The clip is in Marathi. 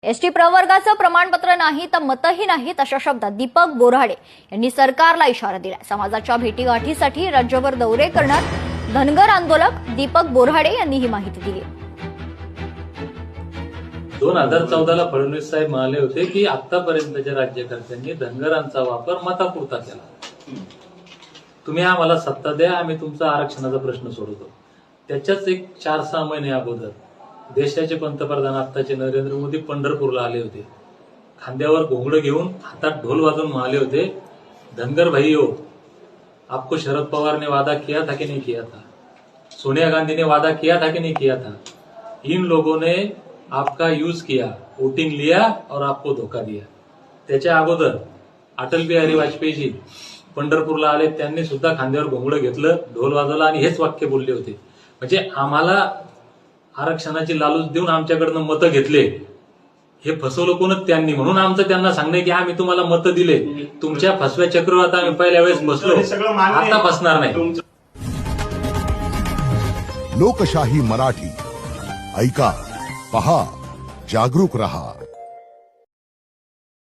एसटी प्रवर्गाचं प्रमाणपत्र नाही तर मतही नाहीत अशा शब्दात दीपक बोऱ्हाडे यांनी सरकारला इशारा दिला। समाजाच्या भेटीगाठीसाठी राज्यभर दौरे करणार धनगर आंदोलक दीपक बोऱ्हाडे यांनी ही माहिती दिली। 2014 ला फडणवीस साहेब म्हणाले होते की आतापर्यंतच्या राज्यकर्त्यांनी धनगरांचा वापर मतापुरता केला। तुम्ही आम्हाला सत्ता द्या, आम्ही तुमचा आरक्षणाचा प्रश्न सोडवतो। त्याच्याच एक 4-6 महिने अगोदर देशाचे पंतप्रधान आत्ताचे नरेंद्र मोदी पंढरपूरला आले होते। खांद्यावर घोंगडं घेऊन हातात ढोल वाजवून म्हणाले होते, धनगर भाइयों, आपको शरद पवार ने वादा किया था कि नहीं किया था, सोनिया गांधी ने वादा किया था कि नहीं किया था, इन लोगों ने आपका यूज किया, वोटिंग लिया और आपको धोखा दिया। त्याच्या अगोदर अटल बिहारी वाजपेयीजी पंढरपूरला आले, त्यांनी सुद्धा खांद्यावर घोंगडं घेतलं, ढोल वाजवला आणि हेच वाक्य बोलले होते। म्हणजे आम्हाला आरक्षणाची लालूच देऊन आमच्याकडनं मतं घेतले, हे फसवलं कोणच त्यांनी। म्हणून आमचं त्यांना सांगणं की आम्ही तुम्हाला मतं दिले, तुमच्या फसव्या चक्रवात आम्ही पहिल्या वेळेस बसलो, आता फसणार नाही। लोकशाही मराठी ऐका, पहा, जागरूक रहा।